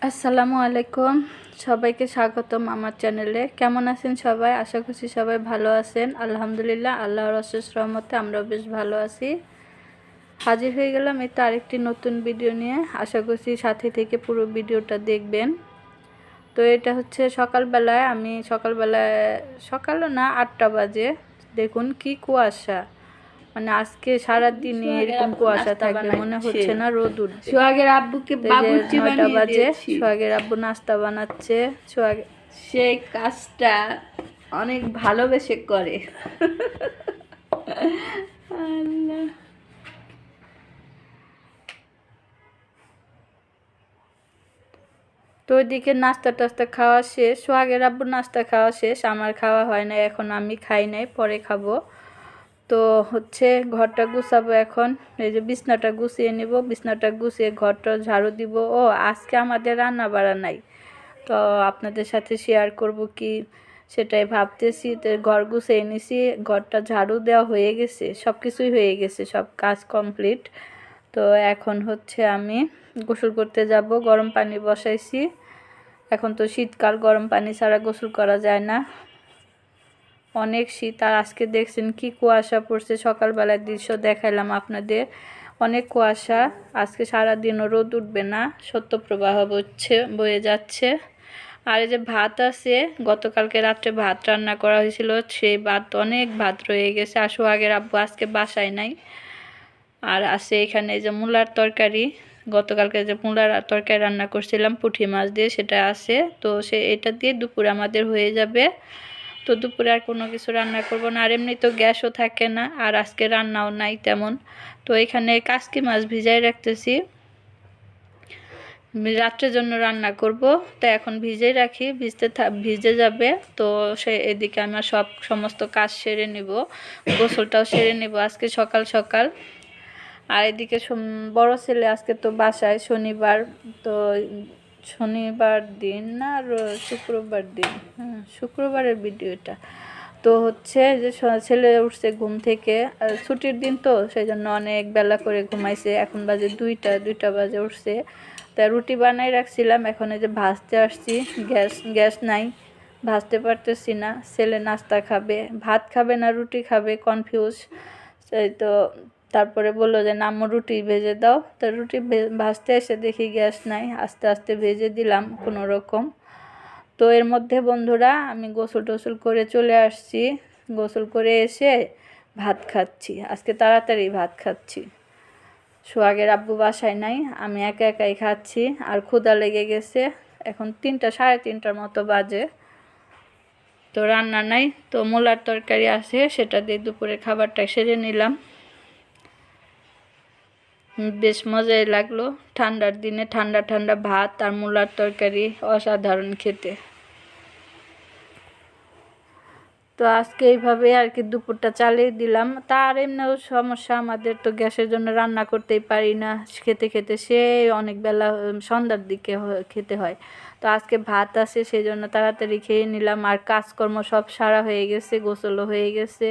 আসসালামু আলাইকুম, সবাইকে স্বাগতম আমার চ্যানেলে। কেমন আছেন সবাই? আশা করছি সবাই ভালো আছেন। আলহামদুলিল্লাহ, আল্লাহর অশেষ রহমতে আমরাও বেশ ভালো আছি। হাজির হয়ে গেলাম এই তো আরেকটি নতুন ভিডিও নিয়ে। আশা করছি সাথে থেকে পুরো ভিডিওটা দেখবেন। তো এটা হচ্ছে সকালবেলায়, আমি সকালও না 8টা বাজে। দেখুন কি কুয়াশা, মানে আজকে সারাদিনই এরকম কুয়াশা থাকবে, মনে হচ্ছে না রোদ উঠবে। সোহাগের আব্বুকে বাবুর্চি 9টা বানিয়ে বাজে, দিয়েছি। সোহাগের আব্বু নাস্তা বানাচ্ছে। সেই কাজটা অনেক ভালোবেসে করে। আল্লাহ। তো ওইদিকে নাস্তা টাস্তা খাওয়া শেষ, সোহাগের আব্বু নাস্তা খাওয়া শেষ, আমার খাওয়া হয় না এখন, আমি খাই নাই, পরে খাবো। তো হচ্ছে ঘরটা গুছাবো এখন। এই যে বিছনাটা গুছিয়ে নিব, বিছনাটা গুছিয়ে ঘরটা ঝাড়ু দিব। ও আজকে আমাদের রান্না বাড়া নাই, তো আপনাদের সাথে শেয়ার করব কি সেটাই ভাবতেছি। তো ঘর গুছিয়ে নিছি, ঘরটা ঝাড়ু দেওয়া হয়ে গেছে, সব কিছুই হয়ে গেছে, সব কাজ কমপ্লিট। তো এখন হচ্ছে আমি গোসল করতে যাব, গরম পানি বসাইছি। এখন তো শীতকাল, গরম পানি ছাড়া গোসল করা যায় না, অনেক শীত। আর আজকে দেখছেন কি কুয়াশা পড়ছে, সকালবেলার দৃশ্য দেখাইলাম আপনাদের, অনেক কুয়াশা। আজকে সারাদিনও রোদ উঠবে না, শৈত্যপ্রবাহ বয়ে যাচ্ছে। আর এই যে ভাত আছে, গতকালকে রাত্রে ভাত রান্না করা হয়েছিল, সেই ভাত, অনেক ভাত রয়ে গেছে। আর সোহাগের আব্বু আজকে বাসায় নাই। আর আছে এখানে যে মূলার তরকারি, গতকালকে যে মূলার তরকারি রান্না করছিলাম পুঁটি মাছ দিয়ে, সেটা আছে। তো এটা দিয়ে দুপুরে আমাদের হয়ে যাবে। তো দুপুরে আর কোনো কিছু রান্না করব না, আর এমনি তো গ্যাসও থাকে না, আর আজকে রান্নাও নাই তেমন। তো এখানে কাসকি মাছ ভিজাই রাখতেছি, রাত্রের জন্য রান্না করব। তো এখন ভিজেই রাখি, ভিজে যাবে। তো এদিকে আমার সমস্ত কাজ সেরে নিব, গোসলটাও সেরে নিব আজকে সকাল সকাল। আর এদিকে বড় ছেলে আজকে তো বাসায়, শনিবার। তো শনিবার দিন না, আর শুক্রবার দিন, হ্যাঁ শুক্রবারের ভিডিও এটা। তো হচ্ছে যে ছেলে উঠছে ঘুম থেকে, ছুটির দিন তো সেই জন্য অনেক বেলা করে ঘুমাইছে। এখন বাজে দুইটা বাজে উঠছে। তা রুটি বানাই রাখছিলাম, এখন এই যে ভাজতে আসছি, গ্যাস নাই, ভাজতে পারতেছি না। ছেলে নাস্তা খাবে, ভাত খাবে না রুটি খাবে, কনফিউজ। এই তো তারপরে বললো যে আম্মু রুটি ভেজে দাও। তো রুটি ভাজতে এসে দেখি গ্যাস নাই, আস্তে আস্তে ভেজে দিলাম কোনো রকম। তো এর মধ্যে বন্ধুরা আমি গোসল টোসল করে চলে আসছি, গোসল করে এসে ভাত খাচ্ছি। আজকে তাড়াতাড়ি ভাত খাচ্ছি, সোহাগের আব্বু বাসায় নাই, আমি একা একাই খাচ্ছি। আর ক্ষুধা লেগে গেছে, এখন 3টা সাড়ে 3টার মতো বাজে। তো রান্না নাই, তো মূলার তরকারি আছে, সেটা দিয়ে দুপুরে খাবারটা সেরে নিলাম। বেশ মজাই লাগলো, ঠান্ডার দিনে ঠান্ডা ঠান্ডা ভাত আর মূলার তরকারি, অসাধারণ খেতে। তো আজকে এইভাবে আর কি দুপুরটা চালিয়ে দিলাম। তার এমনিও সমস্যা, আমাদের তো গ্যাসের জন্য রান্না করতেই পারি না, খেতে খেতে সে অনেক বেলা, সন্ধ্যার দিকে খেতে হয়। তো আজকে ভাত আছে, সেই জন্য তাড়াতাড়ি খেয়ে নিলাম। আর কাজকর্ম সব সারা হয়ে গেছে, গোসলও হয়ে গেছে।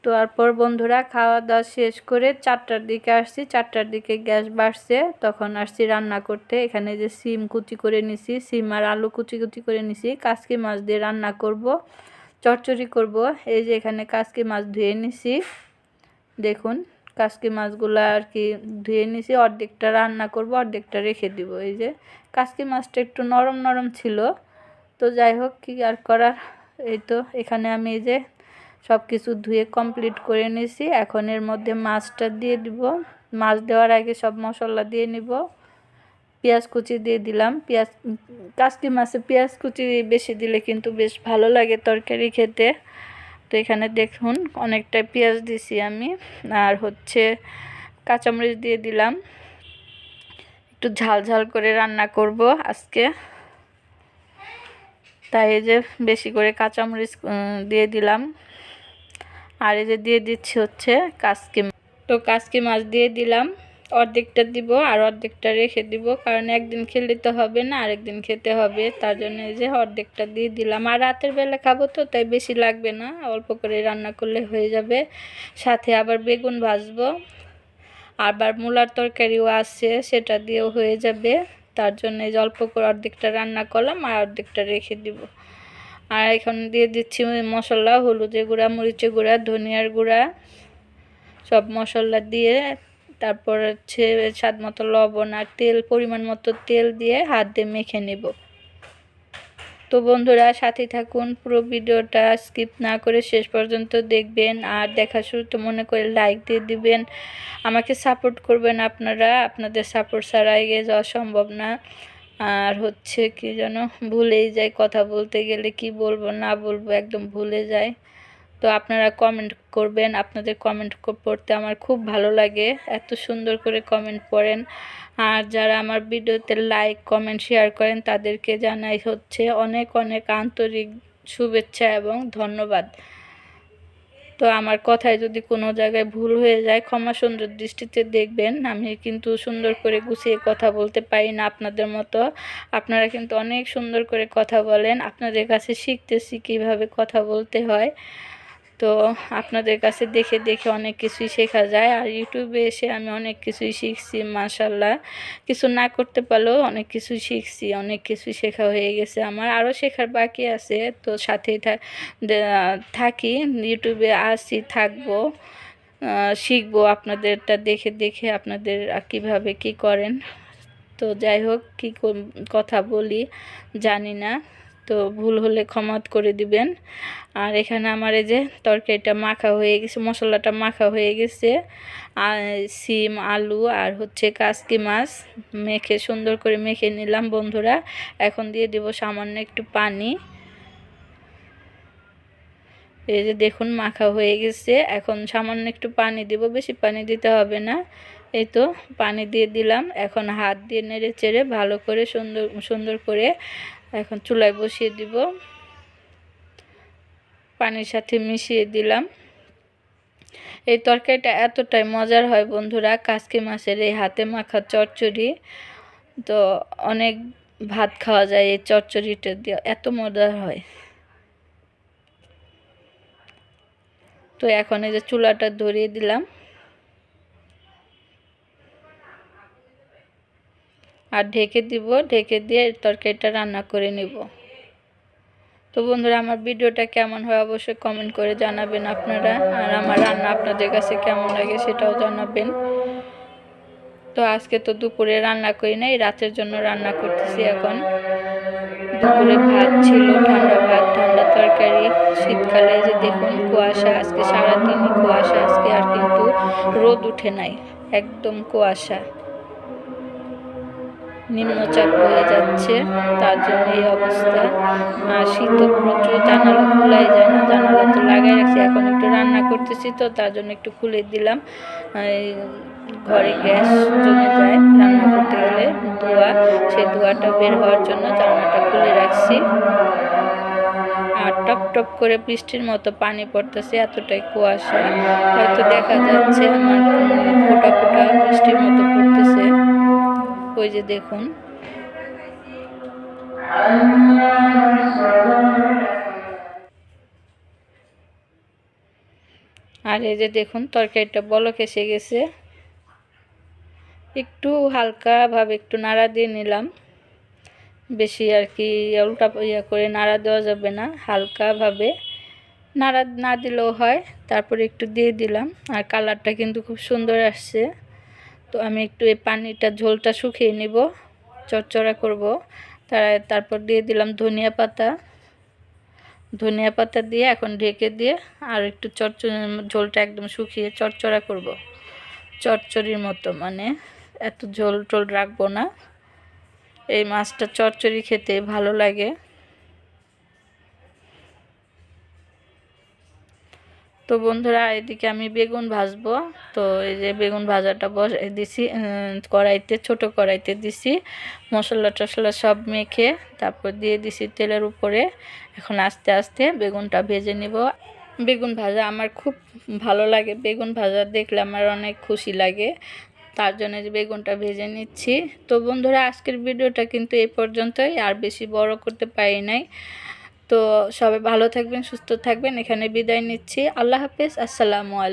তো তারপর বন্ধুরা খাওয়া দাওয়া শেষ করে 4টার দিকে আসছি, 4টার দিকে গ্যাস বাড়ছে, তখন আসছি রান্না করতে। এখানে যে সিম কুচি করে নিছি, সিম আর আলু কুচি কুচি করে নিছি, কাসকি মাছ দিয়ে রান্না করব। চচ্চড়ি করব। এই যে এখানে কাসকি মাছ ধুয়ে নিছি, দেখুন কাসকি মাছগুলো আর কি ধুয়ে নিছি। অর্ধেকটা রান্না করব, অর্ধেকটা রেখে দিব। এই যে কাসকি মাছটা একটু নরম নরম ছিল, তো যাই হোক কি আর করার। এই তো এখানে আমি এই যে সব কিছু ধুয়ে কমপ্লিট করে নিয়েছি। এখন এর মধ্যে মাছটা দিয়ে দিব। মাছ দেওয়ার আগে সব মশলা দিয়ে নিব। পেঁয়াজ কুচি দিয়ে দিলাম। কাসকি মাছে পেঁয়াজ কুচি বেশি দিলে কিন্তু বেশ ভালো লাগে তরকারি খেতে। তো এখানে দেখুন অনেকটা পেঁয়াজ দিছি আমি, আর হচ্ছে কাঁচামরিচ দিয়ে দিলাম। একটু ঝাল ঝাল করে রান্না করব আজকে, তাই এই যে বেশি করে কাঁচামরিচ দিয়ে দিলাম। আর এই যে দিয়ে দিচ্ছি হচ্ছে কাসকি মাছ দিয়ে দিলাম। অর্ধেকটা দিব আর অর্ধেকটা রেখে দিব, কারণ একদিন খেলে তো হবে না, আরেকদিন খেতে হবে। তার জন্য এই যে অর্ধেকটা দিয়ে দিলাম। আর রাতের বেলা খাবো তো, তাই বেশি লাগবে না, অল্প করে রান্না করলে হয়ে যাবে। সাথে আবার বেগুন ভাজবো, আবার মূলার তরকারিও আছে, সেটা দিয়েও হয়ে যাবে। তার জন্য এই যে অল্প করে অর্ধেকটা রান্না করলাম আর অর্ধেকটা রেখে দিব। আর এখন দিয়ে দিচ্ছি মশলা, হলুদের গুঁড়া, মরিচের গুঁড়া, ধনিয়ার গুঁড়া, সব মশলা দিয়ে তারপর হচ্ছে স্বাদ মতো লবণ আর তেল, পরিমাণ মতো তেল দিয়ে হাত দিয়ে মেখে নেব। তো বন্ধুরা সাথে থাকুন, পুরো ভিডিওটা স্কিপ না করে শেষ পর্যন্ত দেখবেন। আর দেখা শুরুতে মনে করে লাইক দিয়ে দিবেন, আমাকে সাপোর্ট করবেন আপনারা। আপনাদের সাপোর্ট ছাড়া এগিয়ে যাওয়া সম্ভব না। আর হচ্ছে কি যেন ভুলেই যাই, কথা বলতে গেলে কি বলবো না বলবো একদম ভুলে যাই। তো আপনারা কমেন্ট করবেন, আপনাদের কমেন্ট পড়তে আমার খুব ভালো লাগে, এত সুন্দর করে কমেন্ট পড়েন। আর যারা আমার ভিডিওতে লাইক কমেন্ট শেয়ার করেন তাদেরকে জানাই হচ্ছে অনেক অনেক আন্তরিক শুভেচ্ছা এবং ধন্যবাদ। তো আমার কথায় যদি কোনো জায়গায় ভুল হয়ে যায় ক্ষমা সুন্দর দৃষ্টিতে দেখবেন। আমি কিন্তু সুন্দর করে গুছিয়ে কথা বলতে পারি না আপনাদের মতো। আপনারা কিন্তু অনেক সুন্দর করে কথা বলেন, আপনাদের কাছে শিখতেছি কীভাবে কথা বলতে হয়। তো আপনাদের কাছে দেখে দেখে অনেক কিছুই শেখা যায়। আর ইউটিউবে এসে আমি অনেক কিছুই শিখছি মাশাআল্লাহ। কিছু না করতে পারলেও অনেক কিছুই শিখছি, অনেক কিছুই শেখা হয়ে গেছে আমার, আরও শেখার বাকি আছে। তো সাথেই থাকি, ইউটিউবে আসি, থাকবো, শিখবো আপনাদেরটা দেখে দেখে, আপনাদের কীভাবে কি করেন। তো যাই হোক কী কথা বলি জানি না, তো ভুল হলে ক্ষমা করে দিবেন। আর এখানে আমার এই যে তরকারিটা মাখা হয়ে গেছে, মশলাটা মাখা হয়ে গেছে। আর সিম, আলু আর হচ্ছে কাসকি মাছ মেখে সুন্দর করে মেখে নিলাম বন্ধুরা। এখন দিয়ে দেব সামান্য একটু পানি। এই যে দেখুন মাখা হয়ে গেছে, এখন সামান্য একটু পানি দেব, বেশি পানি দিতে হবে না। এই তো পানি দিয়ে দিলাম। এখন হাত দিয়ে নেড়ে চেড়ে ভালো করে সুন্দর করে এখন চুলায় বসিয়ে দিব, পানির সাথে মিশিয়ে দিলাম। এই তরকারিটা এতটাই মজার হয় বন্ধুরা, কাসকি মাছের এই হাতে মাখা চচ্চড়ি, তো অনেক ভাত খাওয়া যায় এই চচ্চড়িটা দিয়ে, এত মজার হয়। তো এখন এই যে চুলাটা ধরিয়ে দিলাম আর ঢেকে দিব, ঢেকে দিয়ে তরকারিটা রান্না করে নিব। তো বন্ধুরা আমার ভিডিওটা কেমন হয় অবশ্যই কমেন্ট করে জানাবেন আপনারা, আর আমার রান্না আপনাদের কাছে কেমন লাগে সেটাও জানাবেন। তো আজকে তো দুপুরে রান্না করি নাই, রাতের জন্য রান্না করতেছি। এখন দুপুরে ভাত ছিল, ঠান্ডা ভাত, ঠান্ডা তরকারি, শীতকালে যে দেখুন কুয়াশা, আজকে সারাদিনই কুয়াশা, আজকে আর কিন্তু রোদ উঠে নাই, একদম কুয়াশা, নিম্নচাপ হয়ে যাচ্ছে, তার জন্য এই অবস্থা। আর শীত প্রচুর, জানালা খোলাই যায় না, জানালা তো লাগাই রাখছি। এখন একটু রান্না করতেছি তো তার জন্য একটু খুলে দিলাম। ঘরে গ্যাস জমে যায় রান্না করতে গেলে, ধোঁয়া, সেই ধোঁয়াটা বের হওয়ার জন্য জানালাটা খুলে রাখছি। আর টপ টপ করে বৃষ্টির মতো পানি পড়তেছে, এতটাই কুয়াশা, হয়তো দেখা যাচ্ছে আমার ফোঁটা ফোঁটা বৃষ্টির মতো পড়তেছে, ওই যে দেখুন। আর এই যে দেখুন তরকারিটা বলক এসে গেছে, একটু হালকাভাবে একটু নাড়া দিয়ে নিলাম, বেশি আর কি উল্টা ইয়া করে নাড়া দেওয়া যাবে না, হালকাভাবে নাড়া না দিলেও হয়, তারপরে একটু দিয়ে দিলাম। আর কালারটা কিন্তু খুব সুন্দর আসছে। তো আমি একটু এই পানিটা ঝোলটা শুকিয়ে নিব, চড়চড়া করব। তারপর দিয়ে দিলাম ধনিয়া পাতা। ধনিয়া পাতা দিয়ে এখন ঢেকে দিয়ে আর একটু ঝোলটা একদম শুকিয়ে চড়চড়া করব, চচ্চড়ির মতো, মানে এত ঝোল টোল রাখবো না। এই মাছটা চচ্চড়ি খেতে ভালো লাগে। তো বন্ধুরা, এদিকে আমি বেগুন ভাজবো। তো এই যে বেগুন ভাজাটা বসাই দিছি কড়াইতে, ছোট কড়াইতে দিছি, মশলা টশলা সব মেখে তারপর দিয়ে দিছি তেলের উপরে। এখন আস্তে আস্তে বেগুনটা ভেজে নিব। বেগুন ভাজা আমার খুব ভালো লাগে, বেগুন ভাজা দেখলে আমার অনেক খুশি লাগে, তার জন্য যে বেগুনটা ভেজে নিচ্ছি। তো বন্ধুরা, আজকের ভিডিওটা কিন্তু এই পর্যন্তই, আর বেশি বড় করতে পারি নাই। তো সবাই ভালো থাকবেন, সুস্থ থাকবেন, এখানে বিদায় নিচ্ছি। আল্লাহ হাফেজ, আসসালামু আলাইকুম।